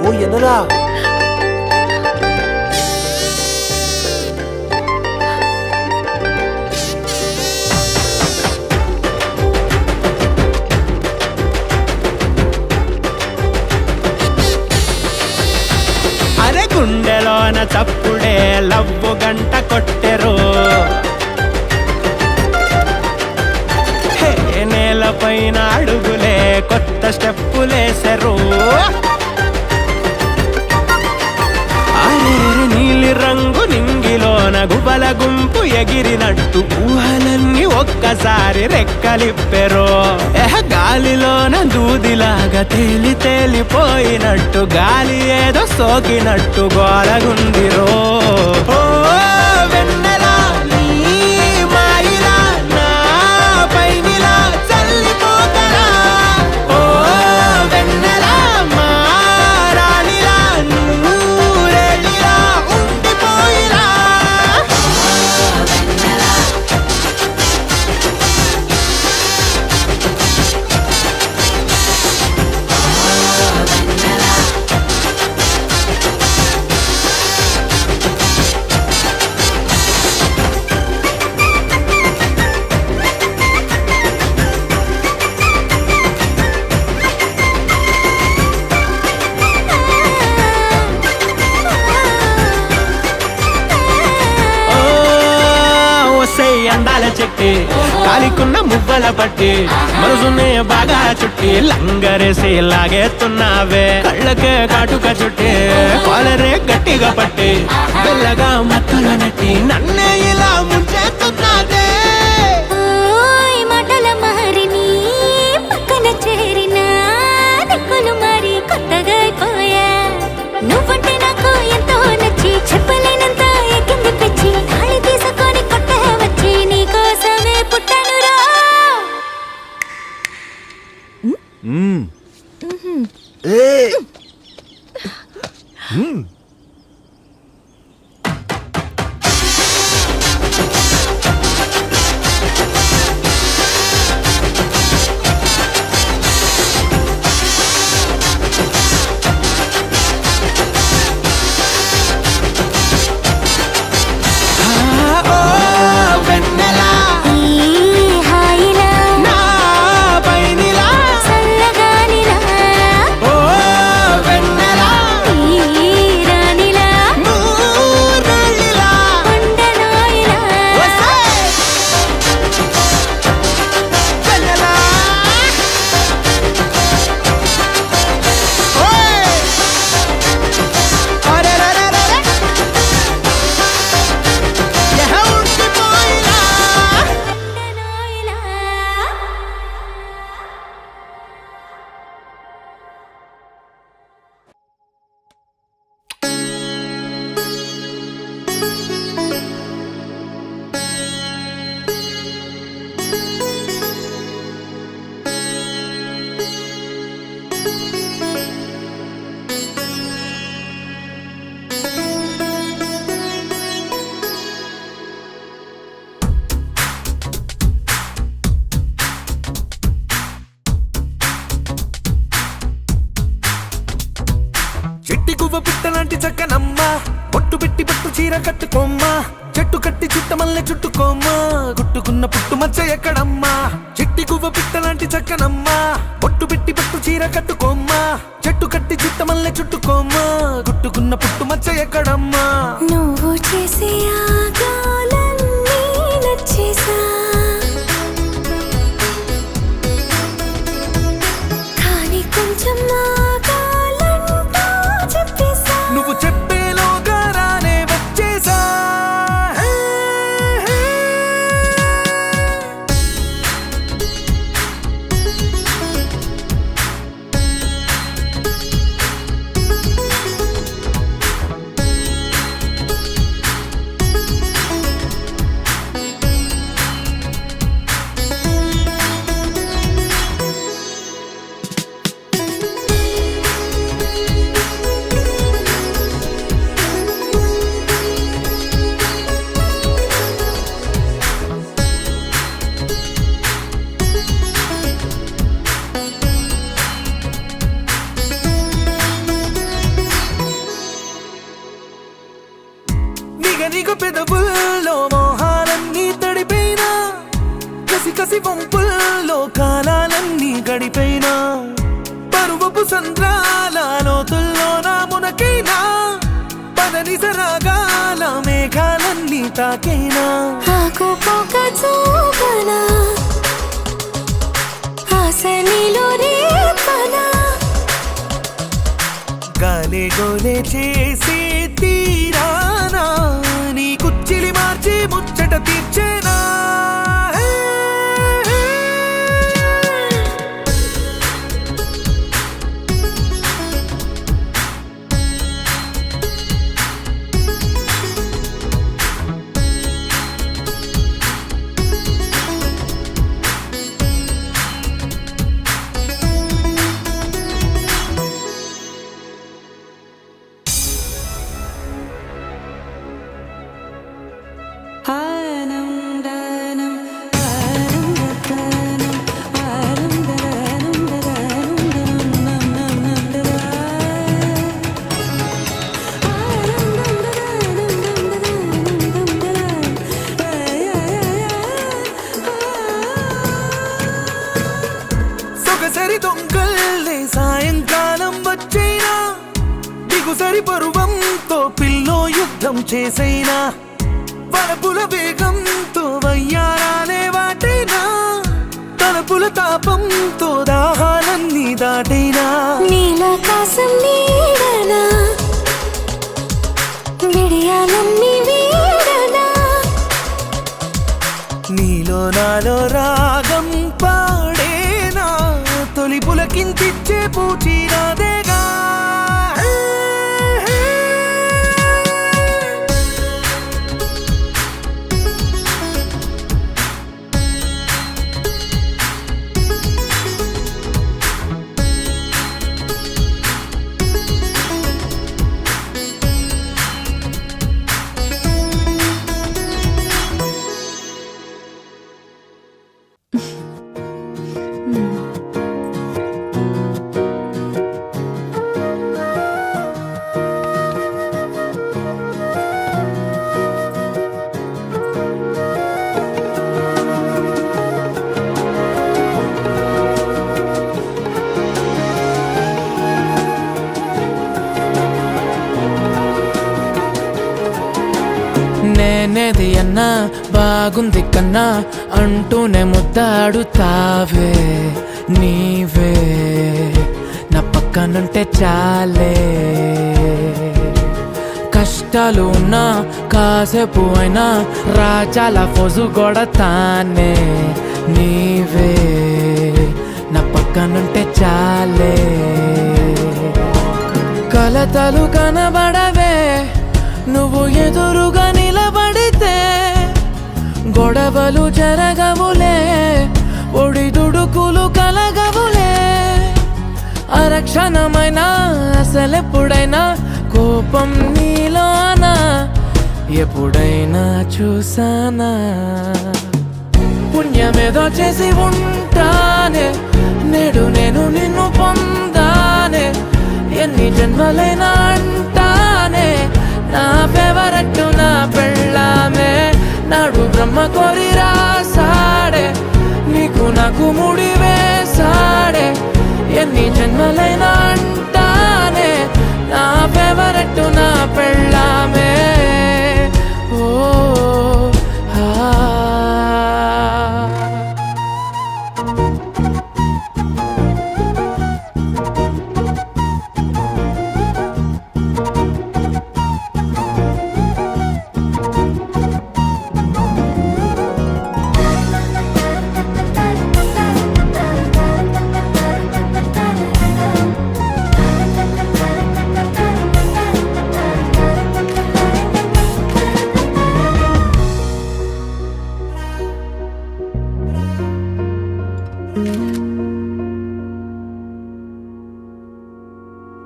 ఓ ఎనరా అరే గుండెలోన చప్పుడే లవ్వు గంట కొట్టెరు నేలపైన అడుగులే కొత్త స్టెప్పులేసరు అరే నీలి రంగు నింగిలోన గుబల గుంపు ఎగిరినట్టు ఊహలన్నీ ఒక్కసారి రెక్కలిప్పెరు గాలిలోన దూదిలాగా తేలి తేలిపోయినట్టు గాలి ఏదో సోకినట్టు గోలగుందిరో ఓ వెన్నెలా నీ మాయిలా నా పైనిలా చల్లిపోతరా ఓ వెన్నెలా మారాలిలా నూరేలిలా ఉండిపోయిరా అందాల చెట్టి కాలికున్న మువ్వల పట్టి మనసునే బాగా చుట్టి లంగరేసి లాగేస్తున్నావే కళ్ళకే కాటుక చుట్టి కాలరే గట్టిగా పట్టి మెల్లగా మక్కల నెట్టి నన్నే ఇలా ముంచేస్తున్నాదే మాటల మారిని పక్కన చేరిన దిక్కులు మరి కొత్తగా అయిపోయా నువ్వంటే నాకు ఎంతో నచ్చి చెప్పలేనంత ఎక్కింది పిచ్చి గాలి తీసుకొని కొట్టే వచ్చి నీకోసమే పుట్టానురా చెట్టి గువ్వ పిట్టలాంటి చక్కనమ్మ పొట్టు పెట్టి పట్టు చీర కట్టుకోమ్మా చెట్టు కట్టి చుట్టమల్లె చుట్టుకోమ్మా గుట్టుకున్న పుట్టు మచ్చ ఎక్కడమ్మా చెట్టి గువ్వ పిట్టలాంటి చక్కనమ్మ పొట్టు పెట్టి పట్టు చీర కట్టుకోమ్మా చెట్టు కట్టి చుట్టమల్లె చుట్టుకోమ్మా గుట్టుకున్న పుట్టు మచ్చ ఎక్కడమ్మా నువ్వు చేసే ఆగాలన్నీ నచ్చేసా కానీ కొంచెం నువ్వు చెప్పేలోగా రానే వచ్చేసా వంపుల్లో కాలాలన్నీ గడిపైనా పరువపు సంద్రాల లోతుల్లో నా మునకైనా పదని సరాగాల మేఘాలన్నీ తాకైనా ఆకుపోక చూపనా ఆశ నీలో రేపనా గాలే గోలే చేసే తీరానా నీ కుచ్చిలి మార్చి ముచ్చట తీర్చేనా సొగసరి దొంగల్లే సాయంకాలం వచ్చైనా దిగుసరి పరువంతో పిల్లో యుద్ధం చేసైనా వలపుల వేగంతో వయ్యారాలే వాటైనా తలపుల తాపంతో దాహాలన్నీ దాటైనా నీలాకాశం నీడనా విడియాలన్నీ వీడనా నీలో నాలో రాగం పాడేనా తొలి పులకించిచ్చే పూచిరాదేగా నేనేది అన్నా బాగుంది కన్నా అంటూనే ముద్దాడుతావే నీవే నా పక్కనుంటే చాలే కష్టాలు ఉన్నా కాసేపు అయినా రాజాల ఫోజు కొడతానే నీవే నా పక్కనుంటే చాలే కలతలు కనబడవే నువ్వు ఎదురుగా నిలబడితే గొడవలు జరగవులే ఒడిదుడుకులు కలగవులే అరక్షణమైనా అసలెప్పుడైనా కోపం నీలోనా ఎప్పుడైనా చూసానా పుణ్యమేదో చేసి ఉంటానే నేడు నేను నిన్ను పొందానే ఎన్ని జన్మలైనా అంటానే నా ఫేవరెట్ నా పెళ్ళామే నాడు బ్రహ్మ కోరి రాసాడే నీకు నాకు ముడి వేసాడే ఎన్ని జన్మలైనా అంటానే నా ఫేవరెట్ నా పెళ్ళామే ఓ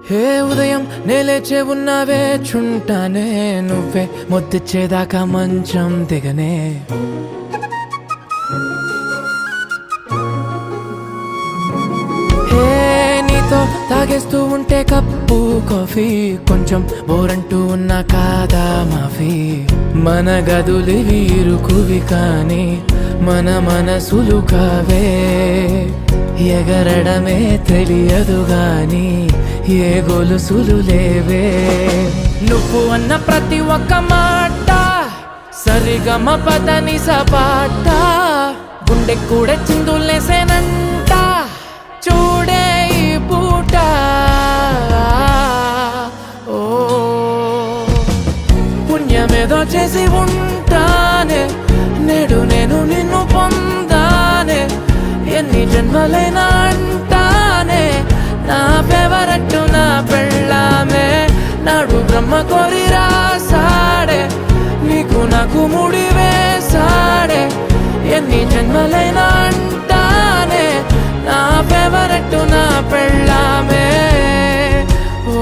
హే ఉదయం నేలేచే ఉన్నావే చుంటానే నువ్వే ముద్దిచ్చేదాకా మంచం దిగనే హే నీతో తాగేస్తూ ఉంటే కప్పు కాఫీ కొంచెం బోరంటూ ఉన్నా కాదా మాఫీ మన గదులివి ఇరుకువి కానీ మన మనసులు కావే ఎగరడమే తెలియదు గాని ఏ గొలుసులు లేవే నువ్వు అన్న ప్రతి ఒక్క మాట సరిగమ పదని సపాట గుండె కూడా చిందులేసేనంట చూడే ఈ పూట ఓ పుణ్యమేదో చేసి ఉంటానే నేడు నేను నిన్ను పొందానే ఎన్ని జన్మలైనా అంటానే నా ఫేవరెట్ నా పెళ్ళామే నాడు బ్రహ్మ కోరి రాసాడే నీకు నాకు ముడి వేసాడే ఎన్ని జన్మలైనా అంటానే నా ఫేవరెట్ నా పెళ్ళామే ఓ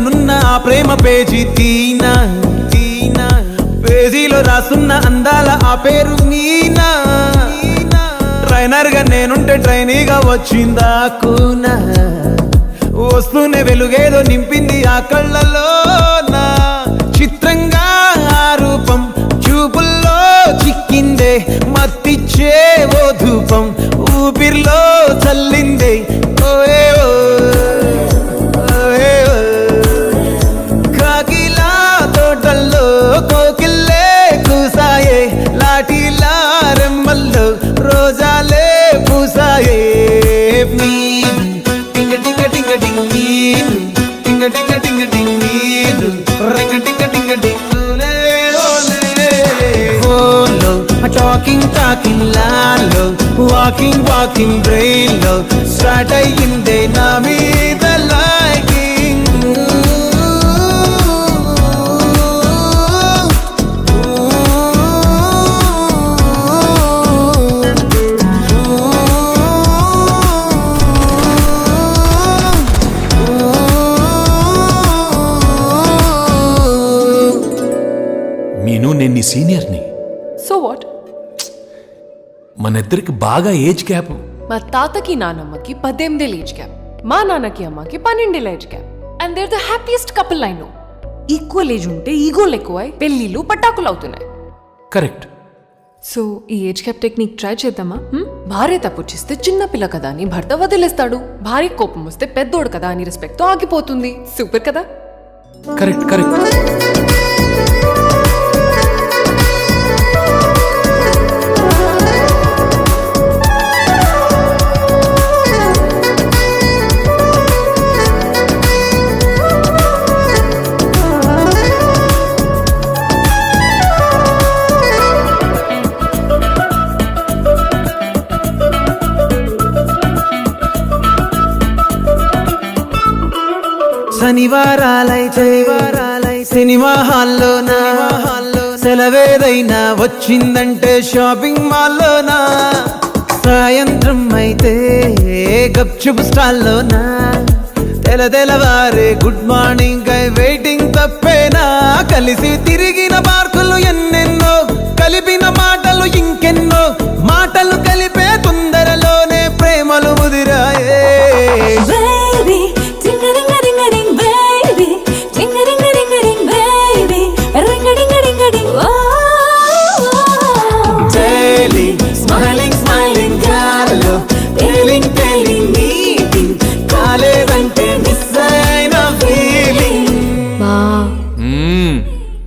నున్న ఆ ప్రేమ పేజీ తీనా తీనా పేజీలో రాసున్న అందాల ఆ పేరు మీనా ట్రైనర్ గా నేనుంటే ట్రైనీగా వచ్చిందా కూనా వస్తూనే వెలుగేదో నింపింది ఆ కళ్ళలో నా చిత్రంగా ఆ రూపం చూపుల్లో చిక్కిందే మత్తిచ్చే ఓ ధూపం ఊపిరిలో చల్లిందే ఓయే ఓ కోకిల్లే కూసాయే లాఠీలా రెమ్మల్లో రోజాలే పూసాయే టింగ టింగ టింగ టింగ్ నీరు టింగ టింగ టింగ టింగ్ నీరు రింగ టింగ టింగ టింగులే ఓలో టాకింగ్ లాలో వాకింగ్ బ్రెయిన్ లో స్టార్ట్ అయ్యిందే నా మీద లైకింగ్ నేను నీ సీనియర్ని. So what? మన ఇద్దరికి బాగా ఏజ్ గ్యాప్. మా తాతకి నానమ్మకి 18 ఏజ్ గ్యాప్, మా నాన్నకి అమ్మకి 12 age gap. And they're the happiest couple I know. Equal age ఉంటే ఈగోలు ఎక్కువై పెళ్లిళ్ళు పటాకులు అవుతున్నాయి. కరెక్ట్. సో ఈ ఏజ్ గ్యాప్ టెక్నిక్ ట్రై చేద్దామా? భార్య తప్పు చేస్తే చిన్న పిల్ల కదా అని భర్త వదిలేస్తాడు. భార్య కోపం వస్తే పెద్దోడు కదా అని రెస్పెక్ట్ తో ఆగిపోతుంది. సూపర్ కదా? Correct correct. శనివారాలై సినిమా హాల్లోనా సెలవేదైనా వచ్చిందంటే షాపింగ్ మాల్లోనా సాయంత్రం అయితే గప్చుప్ స్టాల్లోనా తెలవారే గుడ్ మార్నింగ్ వెయిటింగ్ తప్పేనా కలిసి తిరిగిన పార్కులు ఎన్నెన్నో కలిపిన మాటలు ఇంకెన్నో మాటలు కలిపే తొందరలోనే ప్రేమలు ముదిరాయే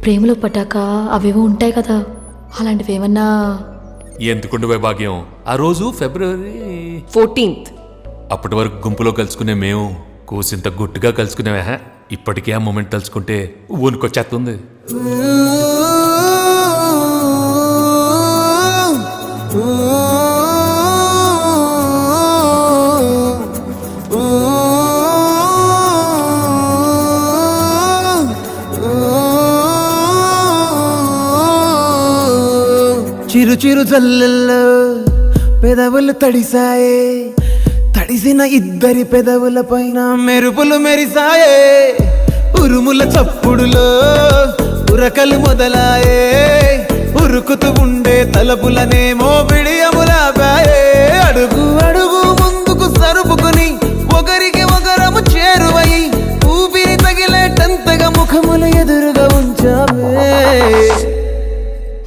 ప్రేమలో పడ్డాక అవేవో ఉంటాయి కదా, అలాంటివి ఏమన్నా? ఎందుకుండే భాగ్యం, ఆ రోజు ఫిబ్రవరి 14th. అప్పటి వరకు గుంపులో కలుసుకునే మేము కూసింత గుట్టుగా కలుసుకునేవా ఇప్పటికే ఆ మూమెంట్ తలుచుకుంటే ఊనుకొచ్చేస్తుంది. చిరు చిరు జల్లెల్లో పెదవులు తడిసాయే, తడిసిన ఇద్దరి పెదవుల పైన మెరుపులు మెరిసాయే, ఉరుముల చప్పుడులో ఉరకలు మొదలాయే, ఉరుకుతూ ఉండే తలపులనేమో బిడియములాపాయే. అడుగు అడుగు ముందుకు సరుపుకుని ఒకరికి ఒకరము చేరువై ఊపిరి తగిలేటంతగా ముఖములు ఎదురుగా ఉంచావే.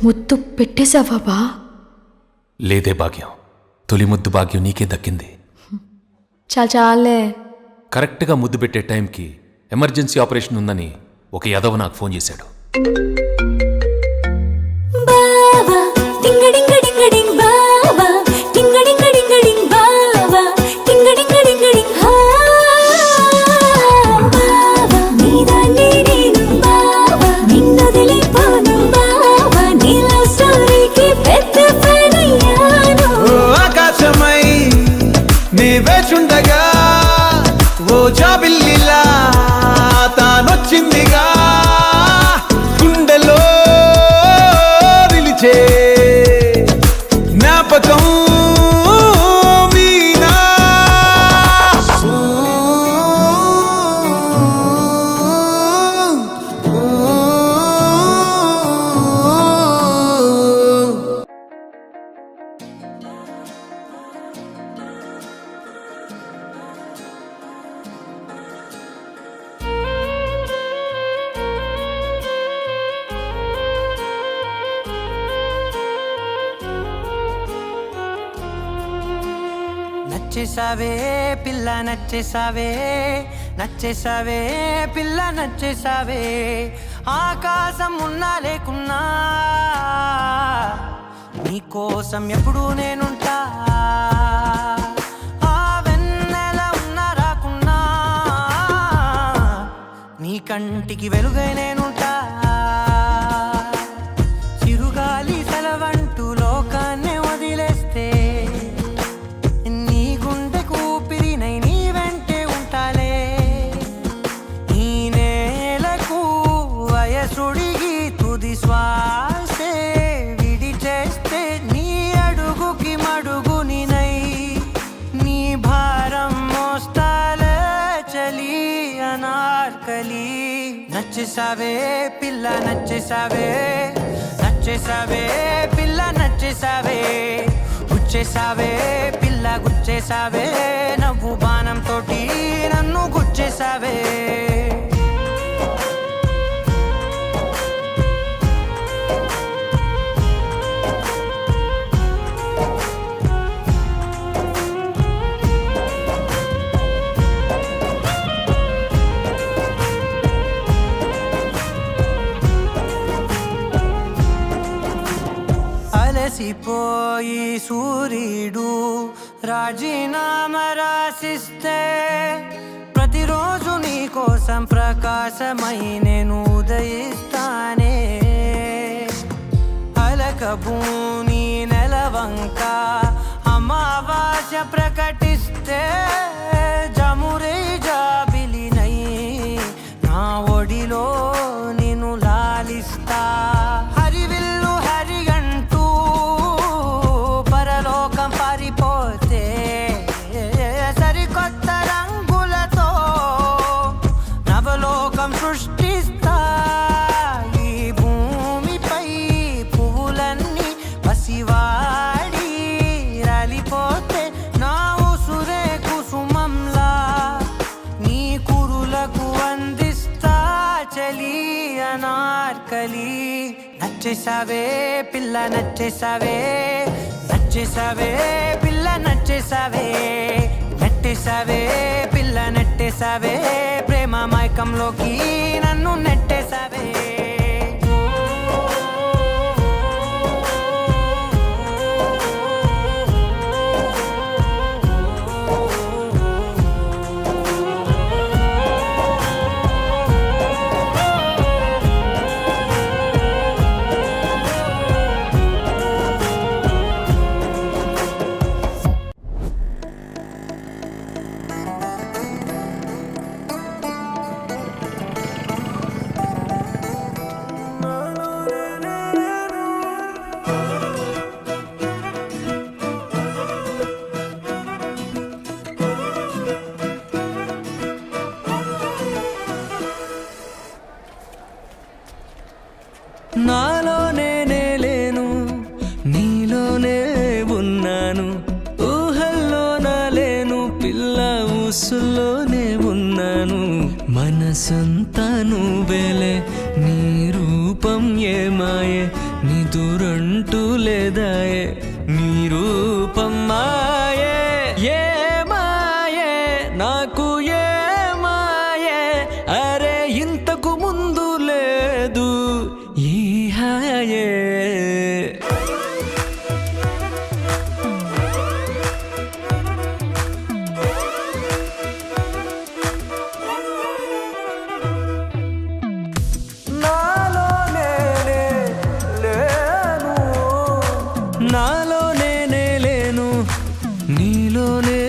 ముద్దు పెట్టేశావా బా? లేదే భాగ్యం, తొలి ముద్దు భాగ్యం నీకే దక్కింది. చాలే. కరెక్ట్గా ముద్దు పెట్టే టైంకి ఎమర్జెన్సీ ఆపరేషన్ ఉందని ఒక యదవ నాకు ఫోన్ చేశాడు. బావా టింగడింగ డింగడింగ్ బావా టింగడింగ డింగడింగ్ బావా టింగడింగ డింగడింగ్ హా బావా నీదాన్ని నేను బావా నిన్నొదిలిపోను బావా నీ లవ్ స్టోరీకి పెద్ద ఫ్యాన్ అయ్యాను. ఆకాశమై నీ వేచుండగా ఓ జాబిల్లిలా తానొచ్చిందిగా, గుండెలో నిలిచే జ్ఞాపకం మీనా. నచ్చేసావే పిల్ల నచ్చేసావే, నచ్చేసావే పిల్ల నచ్చేసావే, ఆకాశం ఉన్నా లేకున్నా నీకోసం ఎప్పుడూ నేనుంటా, ఆ వెన్నెల ఉన్నా రాకున్నా నీ కంటికి వెలుగై నేనుంటా. చిరుగాలి సెలవంటూ లోకాన్నే వదిలేస్తే నీ గుండెకు ఊపిరినై నీ వెంటే ఉంటాలే. ఈ నేలకు వయసుడిగి తుది శ్వాసే విడిచేస్తే నీ అడుగుకి మడుగునినై నీ భారం మోస్తాలే చలి అనార్కలి. నచ్చేసావే పిల్ల నచ్చేసావే, నచ్చేసావే పిల్ల నచ్చేసావే, గుచ్చేసావే పిల్ల గుచ్చేసావే, నవ్వు బాణం తోటి నన్ను గుచ్చేసావే. అలసిపోయి సూర్యుడు రాజీనామా రాసిస్తే ప్రతిరోజు నీ కోసం ప్రకాశమై నేను ఉదయిస్తానే. అలకబూని నెలవంక అమావాస్య ప్రకటిస్తే జమురే జాబిలినై నా ఒడిలో నిన్ను లాలిస్తా. హరివిల్లు హరిగంటూ పరలోకం పారిపోతే సరికొత్త రంగులతో నవలోకం సృష్టిస్తా. ఈ భూమిపై పువ్వులన్నీ పసివాడి రాలిపోతే నా ఉసురే కుసుమంలా నీ కురులకు అందిస్తా చలి అనార్కలి. నచ్చేసావే పిల్ల నచ్చేసావే, నచ్చేసావే పిల్ల నచ్చేసావే, నెట్టేసావే పిల్ల నెట్టేసావే, ప్రేమ మైకంలోకి నన్ను నెట్టేసావే. నాలో నేనే లేను నీలోనే ఉన్నాను ఊహల్లో నా లేను పిల్ల ఊసుల్లోనే ఉన్నాను మనసంతా నువ్వేలే నీ రూపం ఏమాయే నీ దూరంటూ లేదాయే నీ రూపం మాయే ఏ మాయే నాకు ఏ మాయే అరే ఇంతకు ముందు లేదు ఈ హాయే నాలో నేనే లేను నీలోనే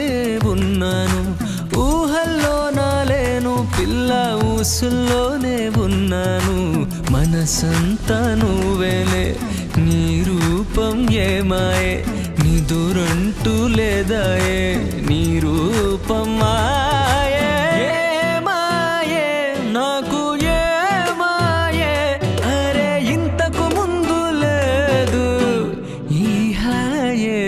ఉన్నాను ఊహల్లో నా లేను పిల్ల ఊసుల్లోనే ఉన్నాను మనసంతా నువ్వేలే నీ రూపం ఏమాయే నీ దూరంటూ లేదాయే నీ రూపం మాయే ఏ మాయే నాకు ఏ మాయే అరే ఇంతకు ముందు లేదు ఈ హాయే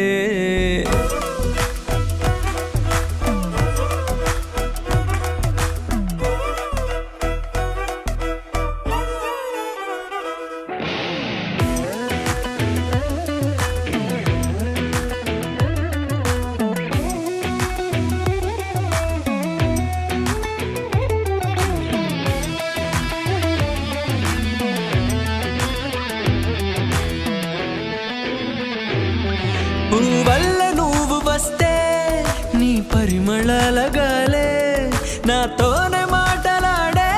పువ్వల్ల నువ్వు వస్తే నీ పరిమళాల గాలే నాతోనే మాటలాడే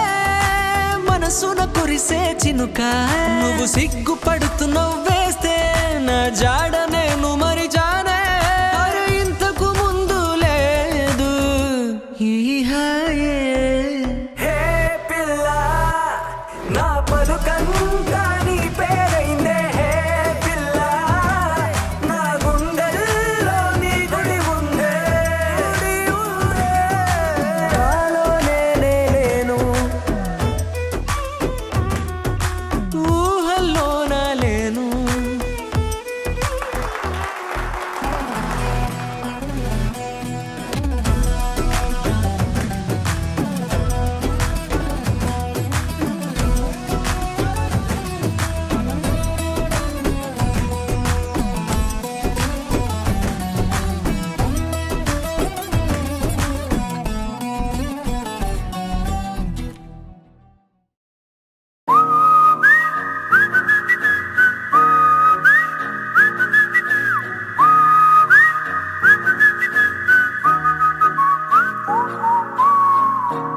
మనసున కురిసే చినుక నువ్వు సిగ్గుపడుతూ నవ్వేస్తే నా జాడ నేను మరి జానే అరే ఇంతకు ముందు లేదు ఈ హాయే హే పిల్ల నా పలుకంతా నీ పేరైందే హే పిల్ల నా గుండెల్లో నీ గుడి ఉందే నాలో నేనే లేను ఊహల్లో నా లేను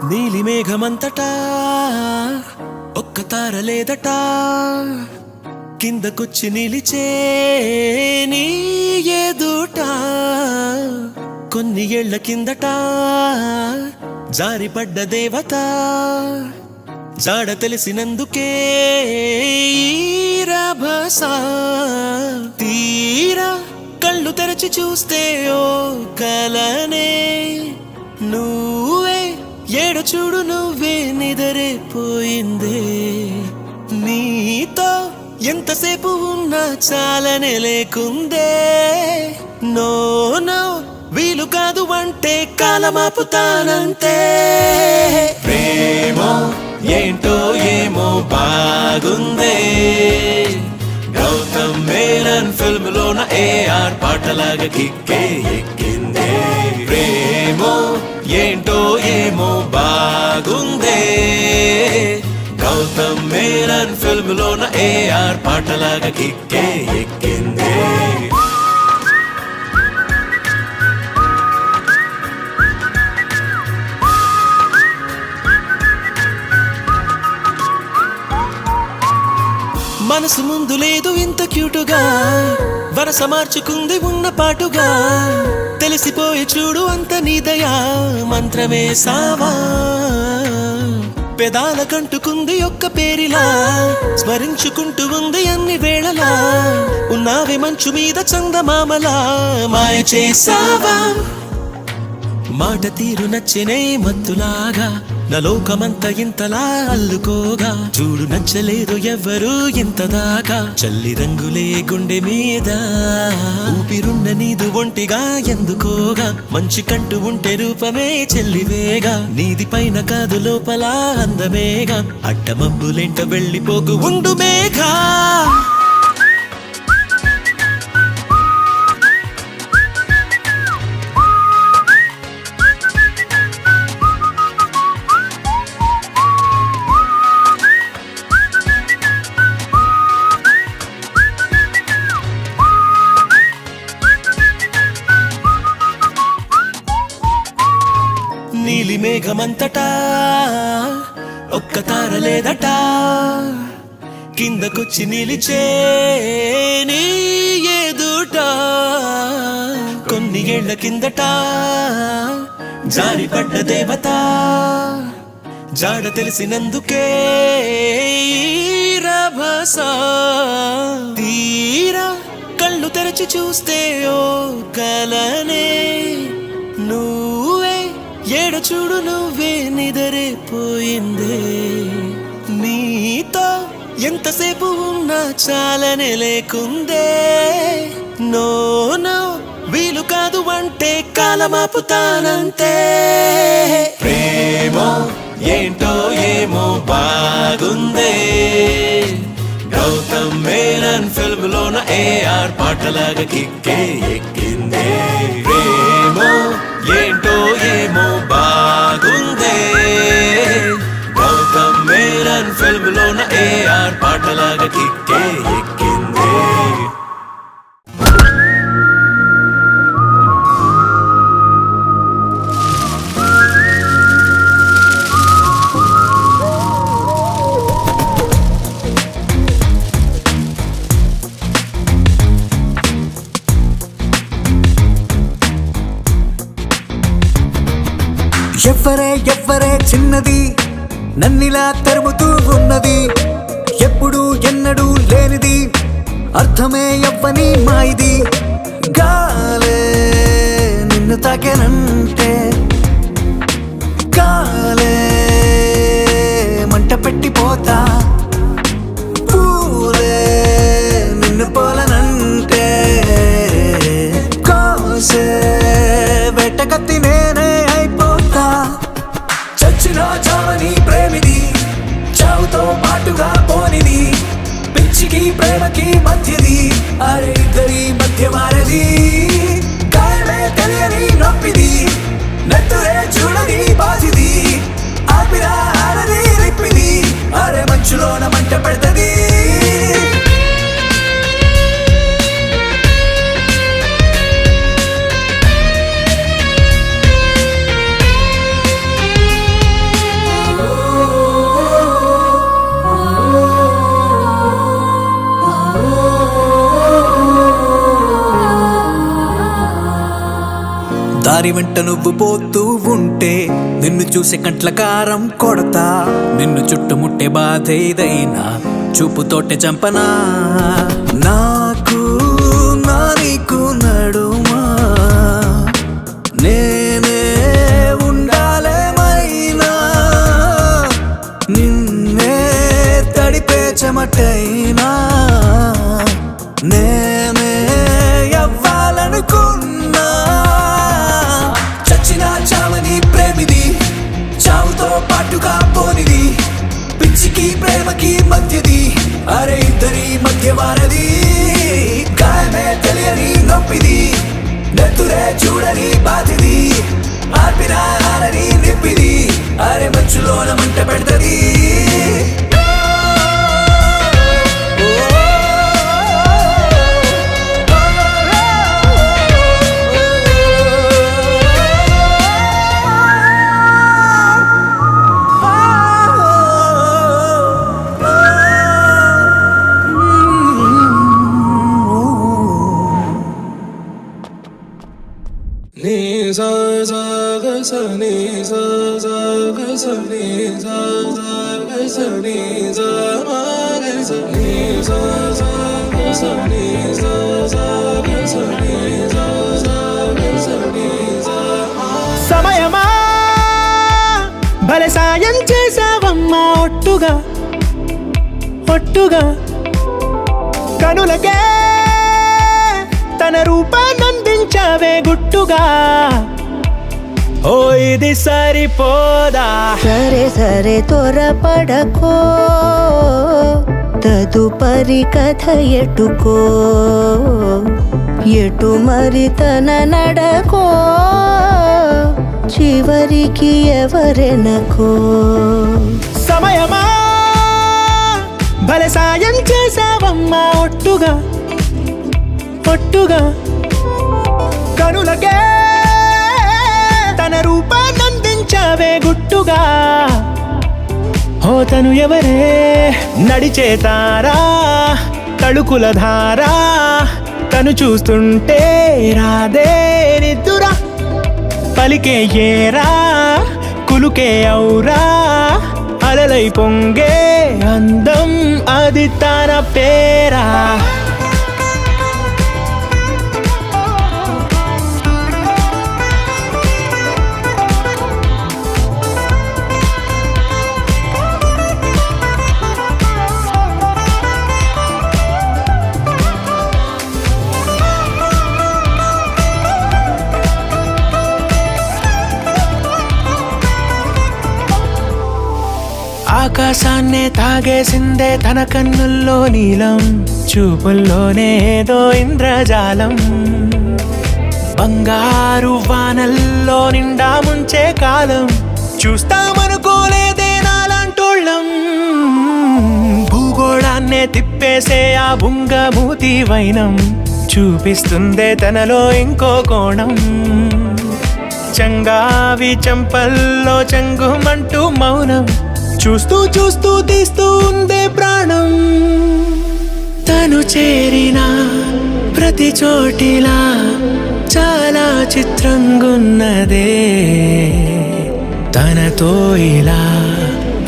నీలి మేఘమంతటా ఒక్క తార లేదట కిందకొచ్చి నిలిచే నీ ఎదుట కొన్ని ఏళ్ల కిందట జారిపడ్డ దేవత జాడ తెలిసినందుకే ఈ రభస తీరా కళ్ళు తెరచి చూస్తే ఓ కలనే నువ్వే ఏడు చూడు నువ్వే నిదరే పోయిందే నీతో ఎంతసేపు ఉన్నా చాలనే లేకుందే నో నో వీలు కాదు అంటే కాలమాపుతానంతే ప్రేమో ఏంటో ఏమో బాగుందే గౌతమ్ మేనన్ ఫిల్మ్ లోన ఏఆర్ పాటలాగా కిక్కే ఎక్కిందే ప్రేమో ఏంటో ఏమో బాగుందే గౌతమ్ మేనన్ ఫిల్మ్ లోన ఏఆర్ పాటలాగా కిక్కే ఎక్కిందే మనసు ముందు లేదు ఇంత క్యూటుగా వరస మార్చుకుంది ఉన్న పాటుగా తెలిసిపోయి చూడు అంత నీదయా మంత్రమే సావా పెదాల కంటుకుంది ఒక్క పేరిలా స్మరించుకుంటూ ఉంది అన్ని వేళలా ఉన్నావే మంచు మీద చందమామలా మాయ చేసావా మాట తీరు నచ్చినే మత్తులాగా నా లోకమంతా ఇంతలా అల్లుకోగా చూడు నచ్చలేదు ఎవ్వరు ఇంతదాకా చల్లి రంగులే గుండె మీద ఊపిరున్న నీదు ఒంటిగా ఎందుకోగా మంచి కంటూ ఉంటే రూపమే చెల్లివేగా నీది పైన కాదు లోపల అందమేగా అడ్డమబ్బులెంట వెళ్ళిపోకు ఉండు మేఘా నీలి మేఘమంతటా ఒక్క తార లేదట కిందకొచ్చి నిలిచే నీ ఎదుట కొన్ని ఏళ్ల కిందట జారిపడ్డ దేవత జాడ తెలిసినందుకే రభస తీరా కళ్ళు తెరచి చూస్తే ఓ కలనే నువ్వే ఏడ చూడు నువ్వే నిదరే పోయిందే నీతో ఎంతసేపు ఉన్నా చాలనే లేకుందే నో నో వీలు కాదు అంటే కాలమాపుతానంతే ప్రేమో ఏంటో ఏమో బాగుందే గౌతమ్ మేనన్ ఫిల్మ్ లోన AR పాటలాగా కిక్కే ఎక్కిందే ప్రేమో ఏంటో ఏమో బాగుందే గౌతమ్ మేనన్ ఫిల్మ్ లోన AR పాటలాగా కిక్కే ఎక్కిందే ఎవ్వరే చిన్నది నన్నిలా తరుముతూ ఉన్నది ఎప్పుడు ఎన్నడూ లేనిది అర్థమే ఎవ్వని మాయిది గాలే నిన్ను తాకేనంటే కాలే మంట పెట్టిపోతా పూలే నిన్ను పోలనంటే కోసే వెట్టకత్తి నేనే అయిపోతా చచ్చిన చావని ప్రేమిది చావుతో పాటుగా పోనిది పిచ్చికి ప్రేమకి మధ్యది అరే ఇద్దరి మధ్య మారది కాయమే తెలియని నొప్పిది నెత్తురే చూడని బాధిది ఆపిరా ఆరది రిప్పిది అరే మంచులోన మంట పెడతది దారి వెంట నువ్వు పోతూ ఉంటే నిన్ను చూసే కంట్ల కారం కొడతా నిన్ను చుట్టుముట్టే బాధ ఏదైనా చూపుతోటే చంపనా నాకు నా నీకు నడుమా నేనే ఉండాలేమైనా నిన్నే తడిపే చెమటైనా నేనే అవ్వాలనుకున్నా చచ్చిన చావని ప్రేమిది చావుతో పాటుగా పోనిది పిచ్చికి ప్రేమకి మధ్యది అరే ఇద్దరి మధ్య వారది గాయమే తెలియని నొప్పిది నెత్తురే చూడని బాధిది ఆర్పిన ఆరని నిప్పిది అరే మంచులోన మంట పెడతది సమయమా భలే సాయ ఒట్టుగా ఒట్టుగా కనులకే తన రూపాన్నందించావే గుట్టుగా ఓ ఇది సరిపోదా సరే సరే త్వరపడకో తదుపరి కథ ఎటుకో ఎటు మరి తన నడకో చివరికి ఎవరెనకో సమయమా భలే సాయం చేసావమ్మా ఒట్టుగా ఒట్టుగా కనులకే తన రూపాన్నందించావే గుట్టుగా ఓ తను ఎవరే నడిచే తారా తళుకుల ధారా తను చూస్తుంటే రాదే నిద్దురా పలికే ఏరా కులుకే ఔరా అలలై పొంగే అందం అది తన పేరా ఆకాశాన్నే తాగేసిందే తన కన్నుల్లో నీలం చూపుల్లోనే ఏదో ఇంద్రజాలం బంగారు వానల్లో నిండా ముంచే కాలం చూస్తామనుకోలేదే నాలాంటోళ్ళం భూగోళాన్నే తిప్పేసే ఆ బుంగమూతి వైనం చూపిస్తుందే తనలో ఇంకో కోణం చంగావి చంపల్లో చంగుమంటూ మౌనం చూస్తూ చూస్తూ తీస్తూ ఉందే ప్రాణం తను చేరిన ప్రతి చోటిలా చాలా చిత్రంగున్నదే తనతో ఇలా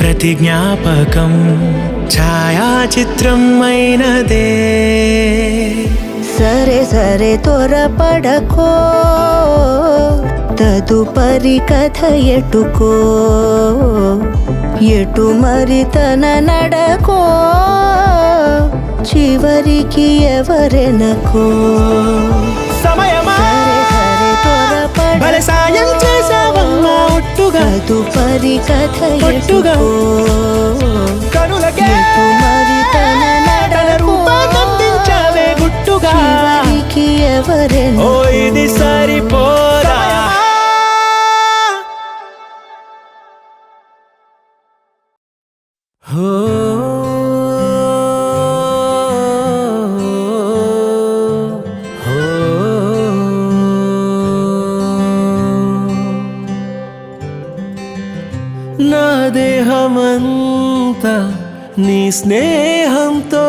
ప్రతి జ్ఞాపకం ఛాయాచిత్రం అయినదే సరే సరే త్వరపడకో తదుపరి కథ ఎటుకో ఎటు మరి తన నడకో చివరికి ఎవరెనకో సమయమా సరే సరే భలే సాయం చేసావమ్మా ఒట్టుగా తదుపరి కథ ఒట్టుగా కనులకే ఎటు మరి తన తన నడకో రూపాన్నందించావే గుట్టుగా చివరికి ఎవరెనకో ఓ ఇది సరిపోదా హో నా దేహమంతా నీ స్నేహంతో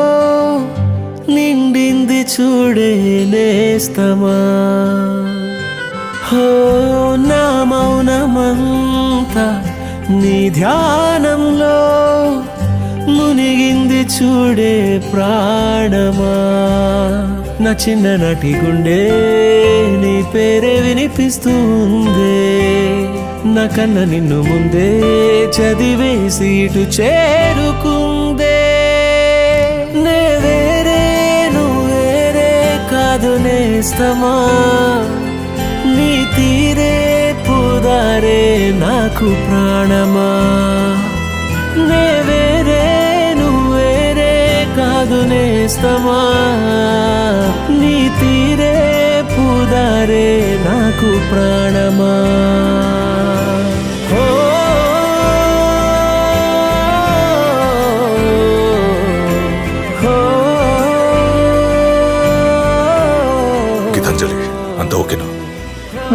నిండింది చూడే నేస్తమా హో నా మౌనమంతా నీ ధ్యానంలో మునిగింది చూడే ప్రాణమా నా చిన్ననాటి గుండె నీ పేరే వినిపిస్తుంది నా కన్న నిన్ను ముందే చదివేసి ఇటు చేరుకుందే నే వేరే నువ్వేరే కాదు నేస్తమా నీ తీరే పుదారే నాకు ప్రాణమా నే వేరే నువ్వేరే కాదు నేస్తమా నీ తీరే పుదారే నాకు ప్రాణమా ఓ గీతాంజలి అంత ఓకేనా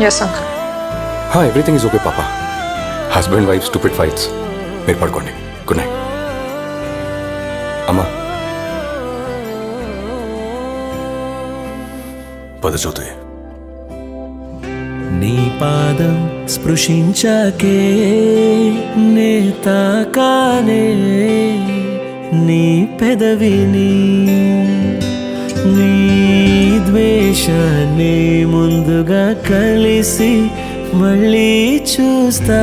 yes uncle everything is okay పాపా హస్బెండ్ వైఫ్ స్టూపిడ్ ఫైట్స్ మీరు పడుకోండి గుడ్ నైట్ అమ్మా పదచోతే నీ పాదం స్పృశించాకే నే తాకానే నీ పెదవిని నీ ద్వేషాన్ని ముందుగా కలిసి మళ్ళీ చూస్తా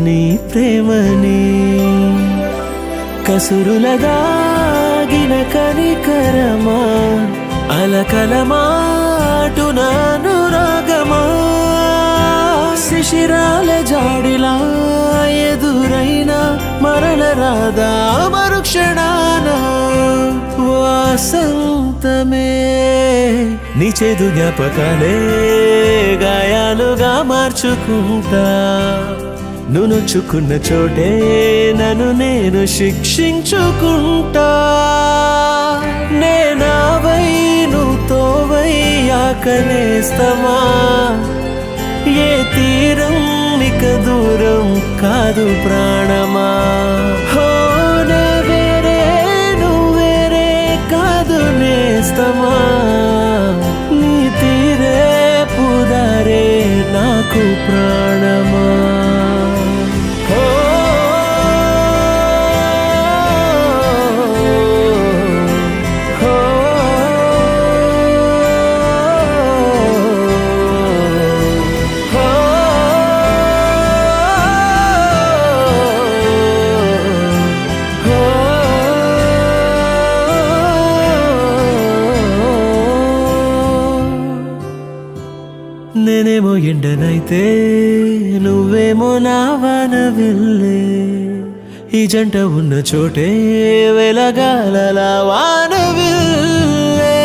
నీ ప్రేమని సురుల దాగిన కనికరమా అలకల మాటున అనురాగమా శిశిరాల జాడిలా ఎదురైన మరల రాదా మరుక్షణాన వాసంతమే నీ చేదు జ్ఞాపకాలే గాయాలుగా మార్చుకుంటా నువ్వు నొచ్చుకున్న చోటే నన్ను నేను శిక్షించుకుంటా నేనావై నువ్వు తోవయ్యాకనేస్తమా ఏ తీరం ఇక దూరం కాదు ప్రాణమా హో నే వేరే నువ్వేరే కాదు నేస్తమా నీ తీరే పుదారే నాకు ప్రాణమా నేనేమో ఎండనైతే నువ్వేమో నా వాన వెళ్ళే ఈ జంట ఉన్న చోటే వెలగాలలా వాన వెళ్ళే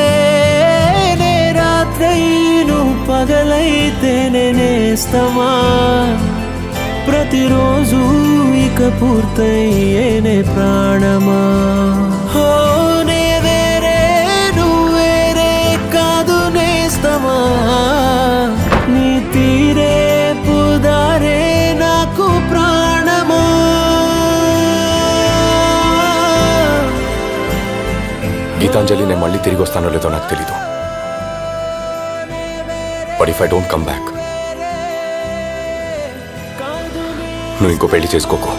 నే రాత్రై నువ్వు పగలైతే నేనేస్తమా ప్రతిరోజు ఇక పూర్తయ్యేనే ప్రాణమా హో నే వేరే నువ్వేరే కాదు నేస్తమా నీ తీరే పుదారే నాకు ప్రాణమా గీతాంజలి నేను మళ్ళీ తిరిగి వస్తానో లేదో నాకు తెలీదు but if I don't come back నువ్వు ఇంకో పెళ్లి చేసుకోకు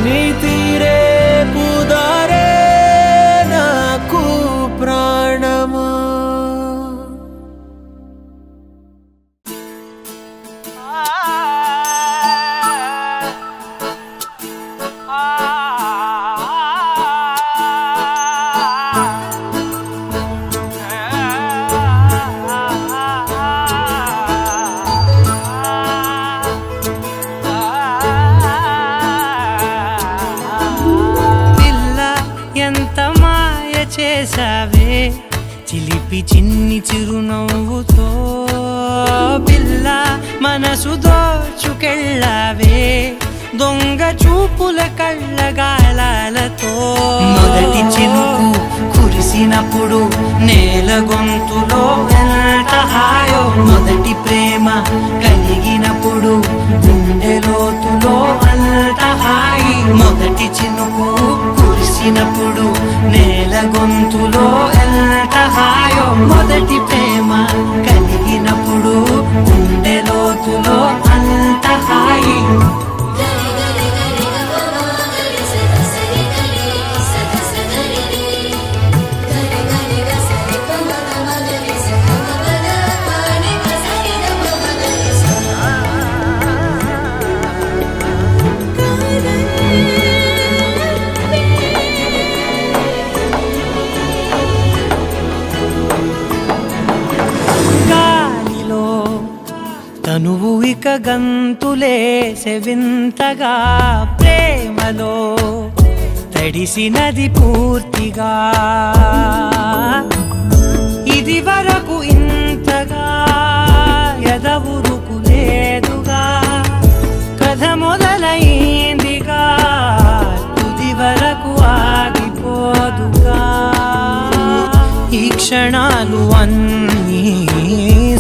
నీ తీరే పుదారే నాకు ప్రాణమా చేసావే చిలిపి చిన్ని చిరునవ్వుతో పిల్ల మనసు దోచుకెళ్ళావే దొంగ చూపుల కళ్ళగాలతో మొదటి చినుకు కురిసినప్పుడు నేల గొంతులో ఎంత హాయో మొదటి ప్రేమ కలిగినప్పుడు గుండె లోతులో అంత హాయి మొదటి చినుకు కురిసినప్పుడు నేల గొంతులో ఎంత హాయో మొదటి ప్రేమ కలిగినప్పుడు గుండె లోతులో అంత హాయి తనువు ఇక గంతులేసే వింతగా ప్రేమలో తడిసినది పూర్తిగా ఇది వరకు ఇంతగా ఎదవురుకు లేదుగా కథ మొదలైందిగా తుది వరకు ఆగిపోదుగా ఈ క్షణాలు అన్నీ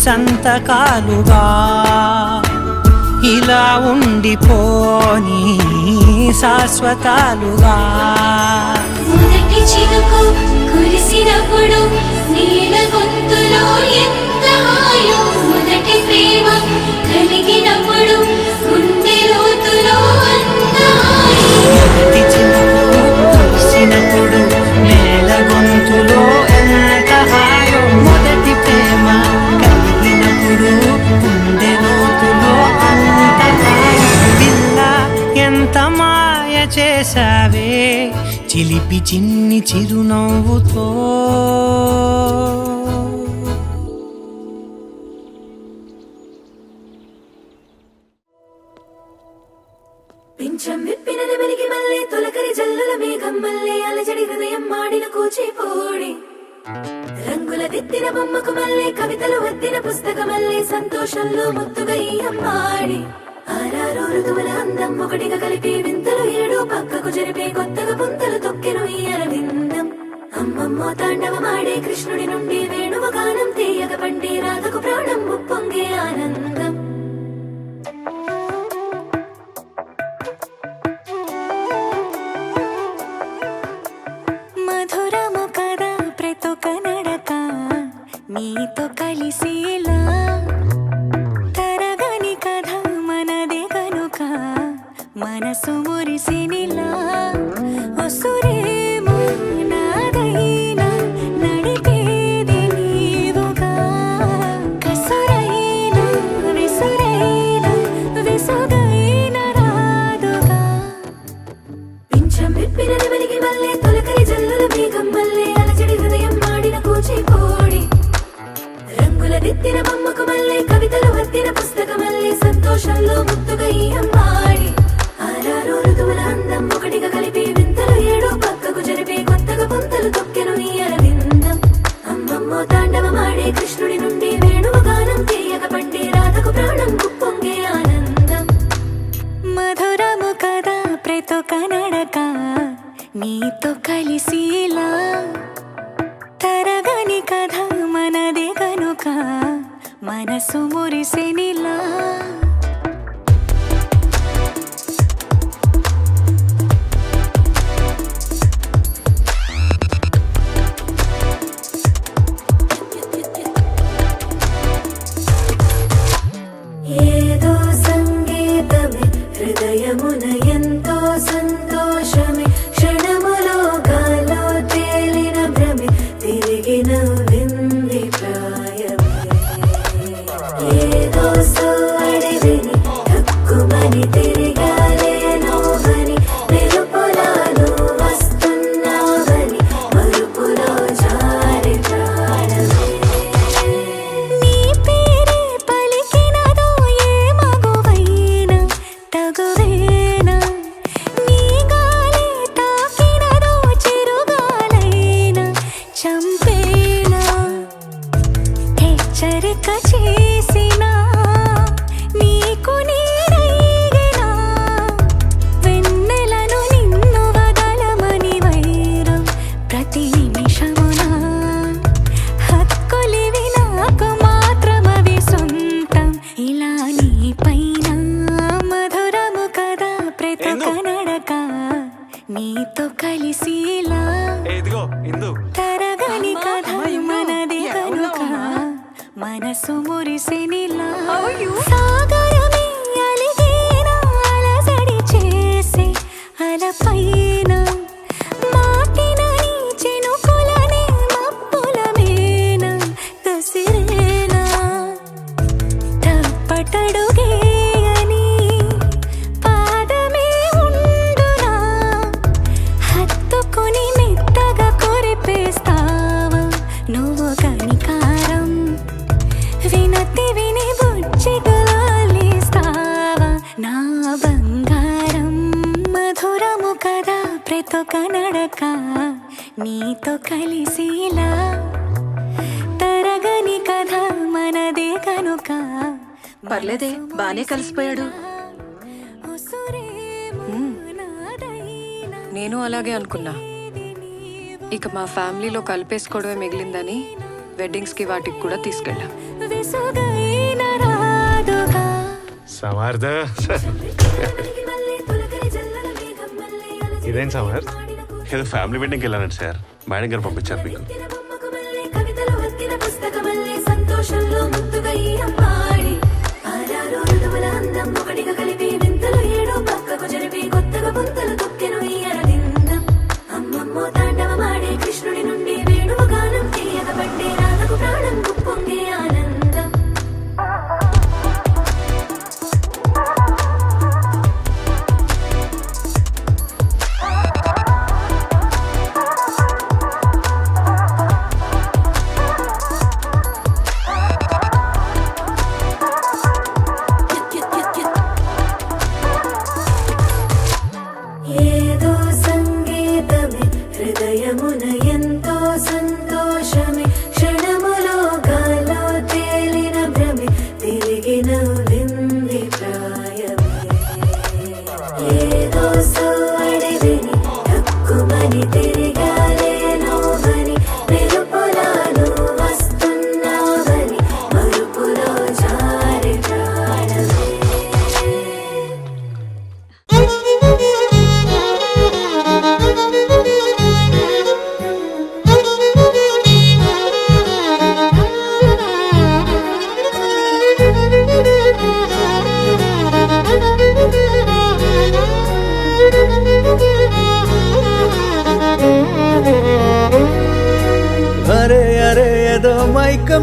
సంతకాలుగా ఇలా ఉండిపోని శాశ్వతాలుగా మొదటి చినుకు కురిసినప్పుడు నీల గొంతులో ఎంత హాయో మొదటి ప్రేమ కలిగినప్పుడు గుండె లోతులో అంత హాయి మొదటి చినుకు కురిసినప్పుడు నేల గొంతులో ఎంత హాయో మొదటి ప్రేమ కలిగినప్పుడు గుండె లోతులో చేసావే చిలిపి చిన్ని చిరునవ్వుతో. పింఛం విప్పిన నెమలికి మల్లె తొలకరి జల్లుల మేఘం మల్లె అలజడి హృదయం మాడిన కూచిపూడి రంగుల దిద్దిన బొమ్మకు మల్లె కవితలు వద్దిన పుస్తకమల్లె సంతోషంలో ముత్తుగా ఈ అమ్మాడి ఆరారు ఋతువుల అందం ఒకటిగా కలిపి వింతలు ఏడు పక్కకు జరిపే కొత్తగా పుంతలు తొక్కెను ఈ అరవిందం. అమ్మమ్మో తాండవమాడే కృష్ణుడి నుండి వేణువ గానం తీయగ పండి రాధకు ప్రాణం ఉప్పొంగే ఆనందం. మధురము కదా ప్రతొక నడక నీతో కలిసేలా తరగని కథ మనదే కనుక మనసు మురిసినిలా ఒసురేమో నాదైనా నడిపేది నీవుగా కసురైనా విసురైనా విసుగైన రాదుగా. పింఛం విప్పిన నెమలికి మల్లె తొలకరి జల్లుల మేఘం మల్లె అలజడి హృదయం మాడిన కూచిపూడి రంగుల దిద్దిన బొమ్మకు మల్లె కవితలు వద్దిన పుస్తకమల్లె సంతోషంలో ముత్తుగా ఈ అమ్మాడి ఆరారు ఋతువుల అందం ఒకటిగా కలిపి వింతలు ఏడు పక్కకు జరిపే కొత్తగా పుంతలు తొక్కెను ఈ అరవిందం. అమ్మమ్మో తాండవమాడే కృష్ణుడి నుండి వేణువ గానం తీయగ పండి రాధకు ప్రాణం ఉప్పొంగే ఆనందం. మధురము కదా ప్రతొక నడక నీతో కలిసిలా తరగని కథ మనదే కనుక మనసు మురిసెనిలా. ఏదో సంగీతమే హృదయమున ఎంతో సంతోషమే క్షణములో గాలో తేలిన భ్రమే తిరిగి నవ్వింది ప్రాయమే. ఏదో సోడి విని తక్కువని తిరిగాలేనోవని మెరుపులాను వస్తున్నావని మరుపులో జారి ప్రాణమే. నీ పేరే పలికినదో ఏ మగువైనా తగువేనా నీ గాలి తాకినదో చిరుగాలైనా చంపేనా హెచ్చరిక చేసినా నీకు నీడైనా వెన్నెలను నిన్ను వదలమని వైరం ప్రతి నిమిషమునా హక్కులివి నాకు మాత్రమవి సొంతం ఇలా నీ పైన మధురము కదా ప్రతొక నడక నీతో కలిసిలా తరగని కథ మనదే కనుక మనసు మురిసెనిలా. సాగరమే అలిగేనా అలజడి చేసే అలపైన మాటిన నీ చినుకులనే మబ్బుల మేన కసిరేనా తప్పటడుగేయని పాదమే ఉండునా హత్తుకుని మెత్తగా కొరిపేస్తావా నువ్వు కనికారం వినతి విని బుజ్జిగలాలిస్తావా నా బంగారం. మధురము కదా ప్రతొక నడక నీతో కలిసిలా తరగని కథ మనదే కనుక. పర్లేదే బానే కలిసిపోయాడు. నేను అలాగే అనుకున్నా. ఇక మా ఫ్యామిలీలో కలిపేసుకోవడమే మిగిలిందని వెడ్డింగ్స్కి వాటికి కూడా తీసుకెళ్ళాం. విసుగైన రాదుగా. సమార్థ ఇదేం సమర్ ఏదో ఫ్యామిలీ వెడ్డింగ్కి వెళ్ళానండి సార్. మేడం గారు పంపించారు మీకు. కవితలు వద్దిన పుస్తకమల్లె సంతోషంలో ముత్తుగా ఈ అమ్మాడి ఆరారు ఋతువుల అందం ఒకటిగా కలిపి వింతలు ఏడు పక్కకు జరిపి కొత్తగా పుంతలు తొక్కెను ఈ అరవిందం. అమ్మమ్మో తాండవమాడే కృష్ణుడి నుండి వేణువ గానం తీయగ పండి రాధకు ప్రాణం ఉప్పొంగే ఆనందం.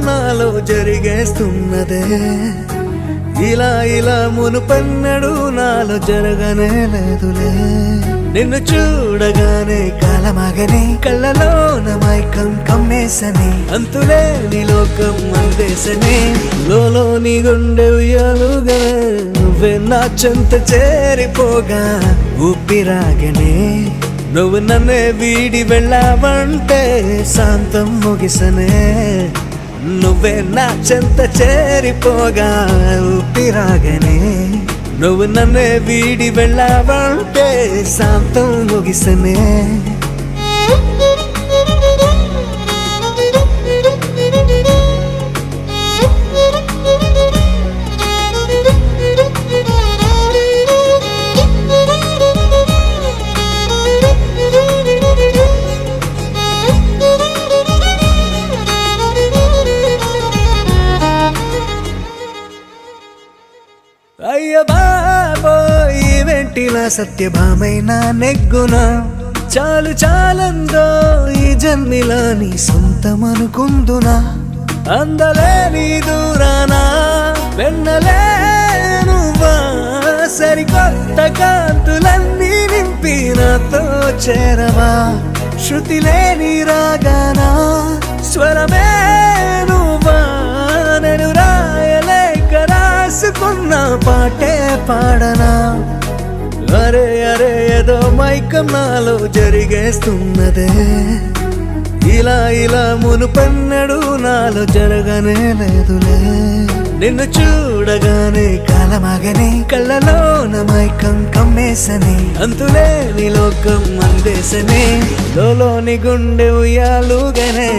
నాలో జరిగేస్తున్నదే ఇలా మునుపన్నడు నాలో జరగనే లేదులే నిన్ను చూడగానే కాలమగని కళ్ళలోన మైకం కమ్మేసని అంతులేని లోకం అందేసని లోని గుండె ఉయ్యాలుగా నువ్వే నా చెంత చేరిపోగా ఊపిరాగనే నువ్వు నన్నే వీడి వెళ్ళావంటే శాంతం ముగిసనే నువ్వే నా చెంత చేరిపోగా ఊపిరాగనే నువ్వు నన్నే వీడి వెళ్ళావంటే శాంతం ముగిసనే అయ్య బాబోయ్ వెంటిలా సత్యభామైన నెగ్గునా చాలందో ఈ జన్మిలా నీ సొంతమనుకుందునా అందలేని దూరానా వెన్నలేనువా సరికొత్త కాంతులన్నీ నింపి నాతో చేరవా శృతి లేని రాగానా స్వరమే నువ్వా నేను రాయలేక రాసుకున్న పాటే పాడనా అరే ఏదో మైకం నాలో జరిగేస్తున్నదే ఇలా మునుపన్నడు నాలో జరగనే లేదులే నిన్ను చూడగానే కాలమగని కళ్ళలోన మైకం కమ్మేసని అంతులేని లోకం అందేసని లోని గుండె ఉయ్యాలుగానే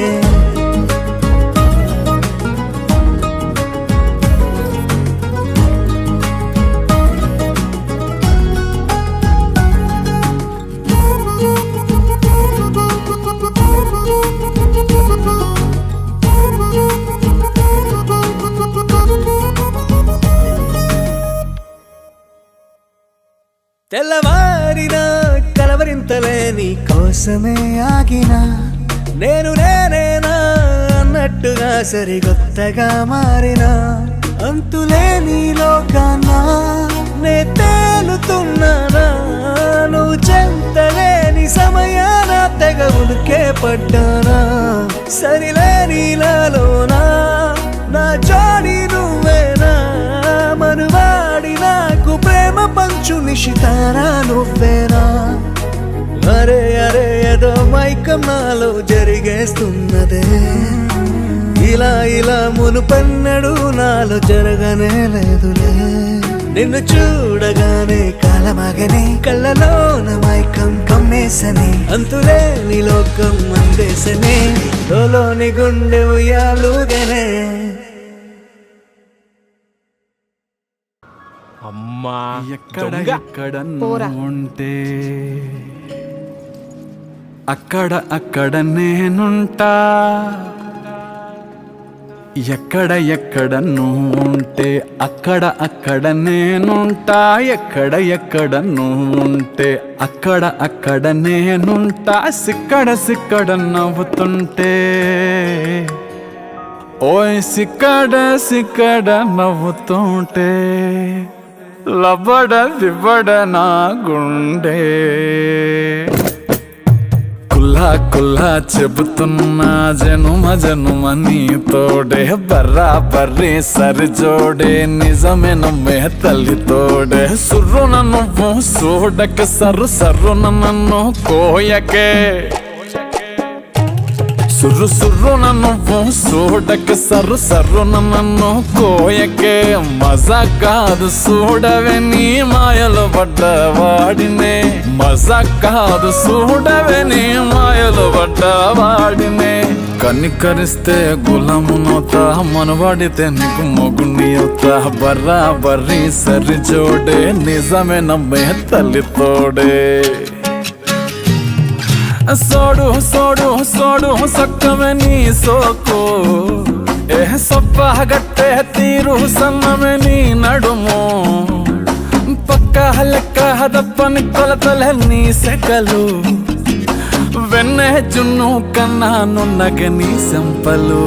తెల్లవారిన కలవరింతలే నీ కోసమే ఆగినా నేను నేనేనా అన్నట్టుగా సరికొత్తగా మారినా అంతులేని లోకానా నే తేలుతున్నానా నువ్వు చెంతలేని సమయాన తెగ ఉలికే పడ్డానా సరిలేని లాలోనా నా జోడి నువ్వేనా మనువాడి నాకు ప్రేమ పంచు నిశితారా నువ్వేనా అరే ఏదో మైకం నాలో జరిగేస్తున్నదే ఇలా మునుపన్నడు నాలో జరగనే లేదులే నిన్ను చూడగానే కాలమగని కళ్ళలోన మైకం కమ్మేసని అంతులేని లోకం అందేసని లోని గుండె ఉయ్యాలుగానే అమ్మా ఎక్కడ ఉంటే అక్కడ నేనుంటా ఎక్కడ నువ్వుంటే అక్కడ నేనుంటా ఎక్కడ నువ్వుంటే అక్కడ నేనుంటా సిక్కడ నవ్వుతుంటే ఓయ్ సిక్కడ నవ్వుతుంటే లబ్బడ నా గుండె కుల్లా చెబుతున్నా జనుమ నీతోడే బర్రీ సరిజోడే నిజమే నమ్మే తల్లితోడే సుర్రున నువ్వు చూడక సర్రున నన్ను కోయకే సుర్రున నువ్వు చూడక సర్రున నన్ను కోయకే మజా కాదు చూడవే నీ మాయలు పడ్డవాడినే మజా కాదు చూడవే నీ మాయలు పడ్డవాడినే కనికరిస్తే గులామునవుతా మనవాడితే నీకు మొగుని అవుతా బర్రీ సరి జోడే నిజమే నమ్మే తల్లితోడే సోడు సక్కమే నీ సోకు సొప్పగట్టే తీరు సన్నమే నీ నడుము పక్క లెక్క హదప్పని కొలతలే నీ సెకలు వెన్నె జున్ను కన్నా నున్నగ నీ సంపలు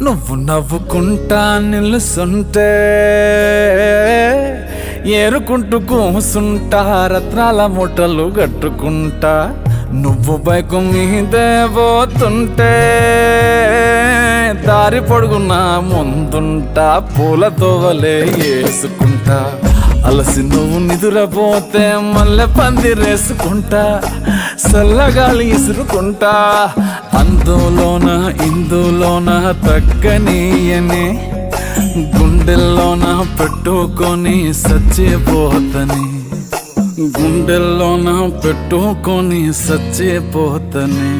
నువ్వు నవ్వుకుంటా నిలుసుంటే ఏరుకుంటూ కూసుంటా రత్నాల మూటలు కట్టుకుంటా నువ్వు బైకు మీదే పోతుంటే దారి పొడుగునా ముందుంటా పూల తోవలే వేసుకుంటా అలసి నువ్వు నిదురపోతే మల్లె పందిరేసుకుంటా చల్లగాలి ఇసురుకుంటా అందులోన ఇందులోన తగ్గనీయనే గుండెల్లోన పెట్టుకొని సచ్చిపోతని గుండెల్లోన పెట్టుకొని సచ్చిపోతని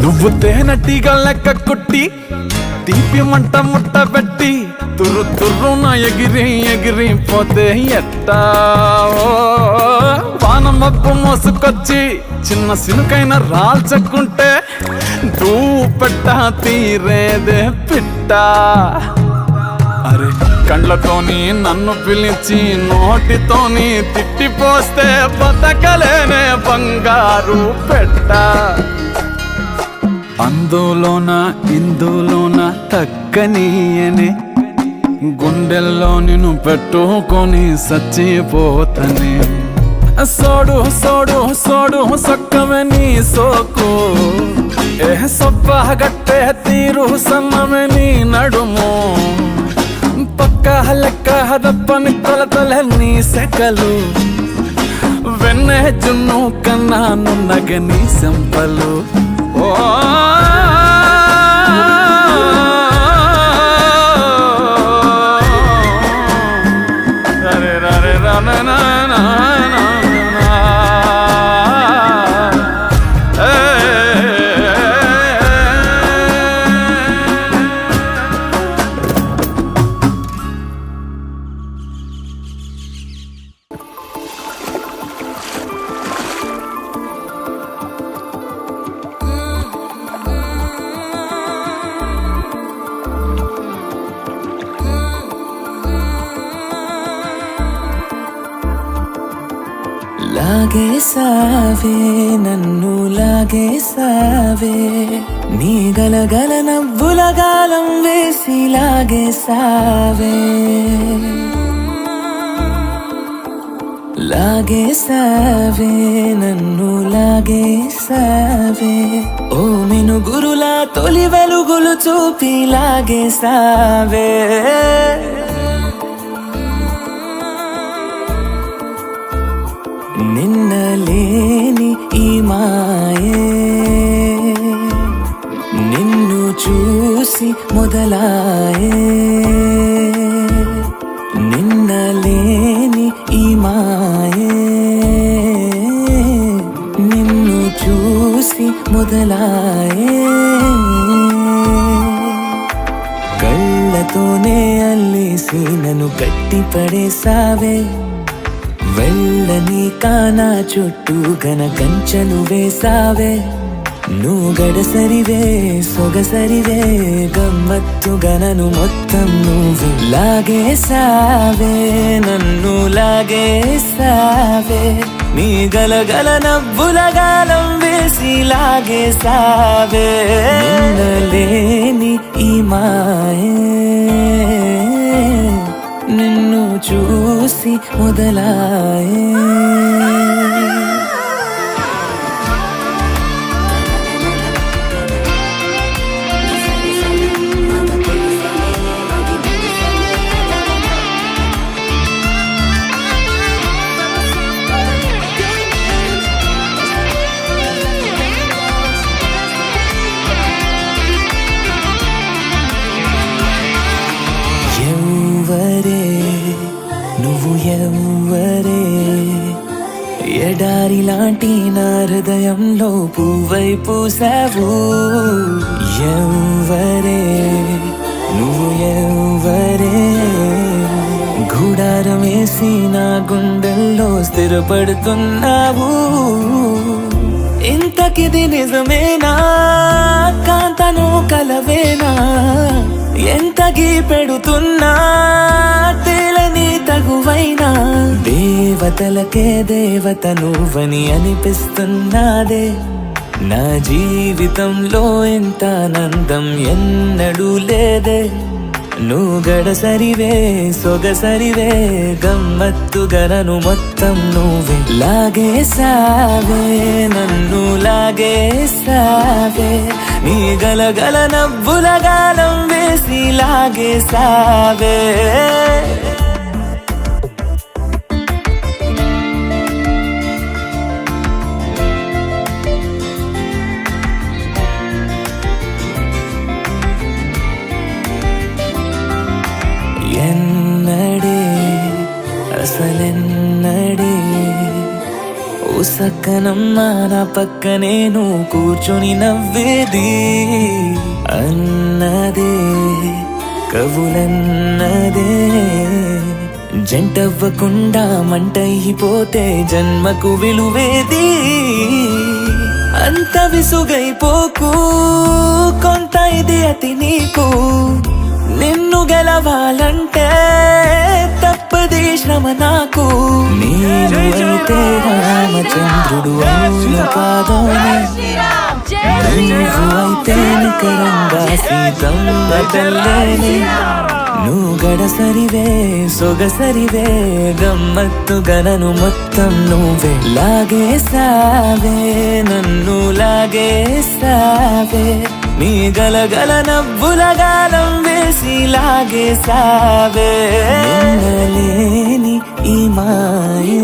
నువ్వు తేనెటీగ లెక్క కుట్టి తీపి మంట ముట్ట పెట్టి తుర్రు తుర్రున ఎగిరి ఎగిరి పోతే ఎట్టా వాన మబ్బు మోసుకొచ్చి చిన్న సినుకైన రాల్చకుంటే దూపెట్ట తీరేదే పిట్ట అరే కండ్లతోని నన్ను పిలిచి నోటితోని తిట్టిపోస్తే బతకలేనే బంగారు పెట్ట అందులోన ఇందులోన తక్కనీయనే గుండెల్లో నిన్ను పెట్టుకొని సచ్చిపోతని సోడు సోడు సోడు సొక్కమే నీ సోకు ఏ సొప్ప గట్టే తీరు సన్నమే నీ నడుము పక్క లెక్క హదప్పని కొలతలన్నీ సెకలు వెన్నె జున్ను కన్నా నున్నగని సంపలు ఓ లాగేసావే నన్ను లాగేసావే నీ గలగల నవ్వుల గాలం వేసి లాగేసావే లాగేసావే నన్ను లాగేసావే ఓ మినుగురులా తొలి వెలుగులు చూపి లాగేసావే నిన్నలేని ఈ మాయే నిన్ను చూసి మొదలాయే నిన్నలేని ఈ మాయే నిన్ను చూసి మొదలాయే కళ్ళతోనే అల్లేసి నన్ను కట్టి పడేసావే వెళ్ళని కానా చుట్టూ ఘన కంచెలు వేసావే నువ్వు గడసరివే సొగసరివే గమ్మత్తుగా నన్ను మొత్తం నువ్వు లాగేసావే నన్ను లాగేసావే నీ గలగల నవ్వుల గాలం వేసి లాగేసావే నిన్నలేని ఈ మాయే నిన్ను చూసి మొదలాయే నువ్వు ఎవ్వరే ఎడారి లాంటి నా హృదయంలో పువ్వై పూసావు ఎవ్వరే నువ్వు ఎవ్వరే గుడారం వేసి నా గుండెల్లో స్థిరపడుతున్నావు ఇంత ఇంతకిది నిజమేనా కాంతను కలవేనా ఎంతకి పెడుతున్నా తేలని తగువైనా దేవతలకే దేవత నువ్వని అనిపిస్తున్నాదే నా జీవితంలో ఎంత ఆనందం ఎన్నడూ లేదే నువ్వు గడసరివే సొగసరివే గమ్మత్తుగా నన్ను మొత్తం నువ్వే లాగేసావే నన్ను లాగేసావే నీ గలగల నవ్వుల గాలం వేసి లాగేసావే ఎన్నడే అసలెన్నడే ఉసక్కనమ్మా నా పక్కనే నువ్వు కూర్చొని నవ్వేది అన్నదే కవులన్నదే జంటవ్వకుండా మంటయిపోతే జన్మకు విలువేది అంత విసుగైపోకు కొంత ఇది అతి నీకు నిన్ను గెలవాలంటే తప్పది శ్రమ నాకు నేను అయితే రామచంద్రుడు అవును కాదోని నువ్వు అయితే నికరంగా సీతమ్మ తల్లేని నువ్వు గడసరివే సొగసరివే గమ్మత్తుగా నన్ను మొత్తం నువ్వే లాగేసావే నన్ను లాగేసావే నీ గలగల నవ్వుల గాలం వేసి లాగేసావే నిన్నలేని ఈ మాయే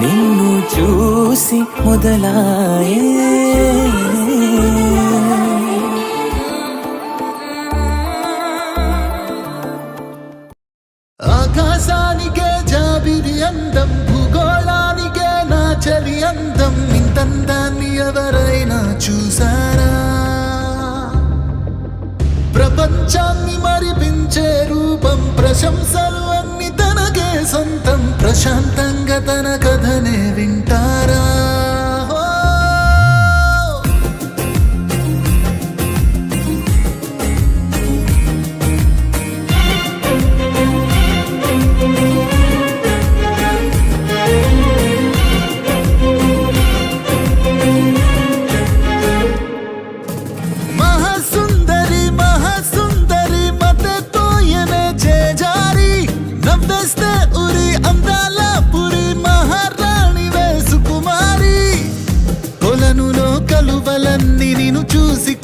నిన్ను చూసి మొదలాయే ఆకాశానికే జాబిరి అందం భూగోళానికే నా చలి అందం ఇంతందాన్ని ఎవరైనా చూసారా ప్రపంచాన్ని మరిపించే రూపం ప్రశంసలు అన్ని తనకే సొంతం ప్రశాంతంగా తన కథనే వింటారా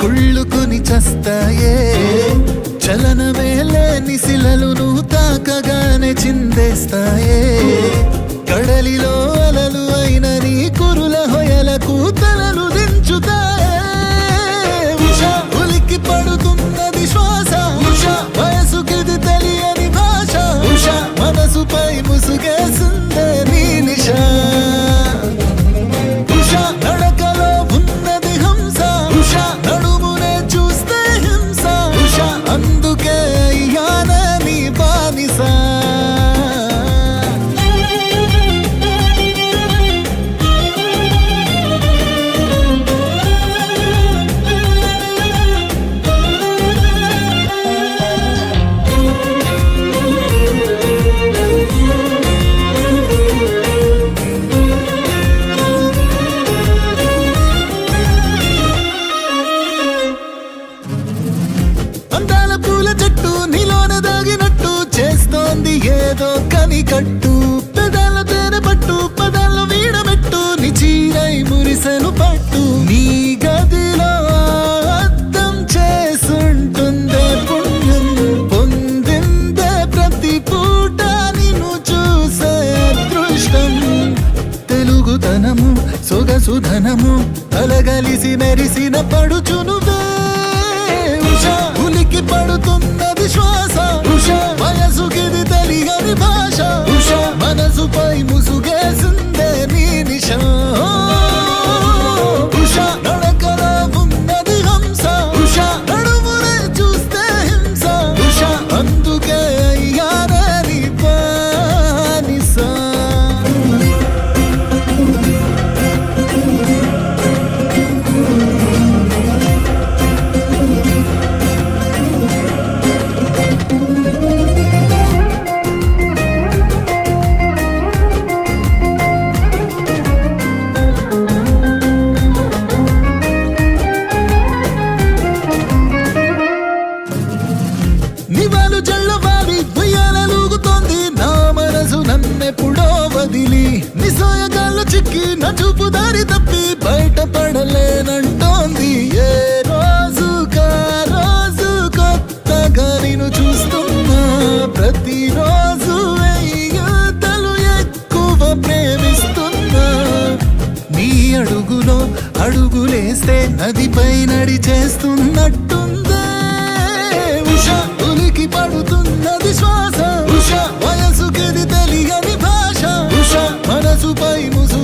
కుళ్ళుకుని చస్తాయే చలనమే లేని శిలలు నువ్వు తాకగానే చిందేస్తాయే కడలిలో అలలు అయిన నీ కురుల హొయలకు తలలు దించుతాయే ఉష ఉలికి పడుతున్నది శ్వాస ఉష వయసుకిది తెలియని భాష ఉష మనసుపై ముసుగేసిందే నీ నిశా ఉష నడకలో ఉన్నది హంస ఉష నడుమునే చూస్తే హింస ఉష అందుకే అయ్యానే నీ బానిసా అందాల పూల చెట్టు నీలోన దాగినట్టు చేస్తోంది ఏదో కనికట్టు పెదాల తేనె పట్టు పదాల వీడబెట్టు నీ చీరై మురిసెను పట్టు నీ గదిలో అద్దం చేసుంటుందే పుణ్యం పొందిందే ప్రతి పూట నిన్ను చూసే అదృష్టం తెలుగుతనము సొగసుధనము అలగలిసి మెరిసిన పడుచునువే ఉష ఉలికి పడుతున్నది శ్వాస ఉష వయసుకిది తెలియని భాష ఉష మనసుపై ముసుగేసిందే నీ నిశా ఉష నడకలో ఉన్నది హంస ఉష నడుమునే చూస్తే హింస ఉష అందుకే అయ్యానే నీ బానిసా అడుగులేస్తే నదిపై నడిచేస్తున్నట్టుందే ఉష ఉలికి పడుతున్నది శ్వాస ఉష వయసుకిది తెలియని భాష ఉష మనసుపై ముసు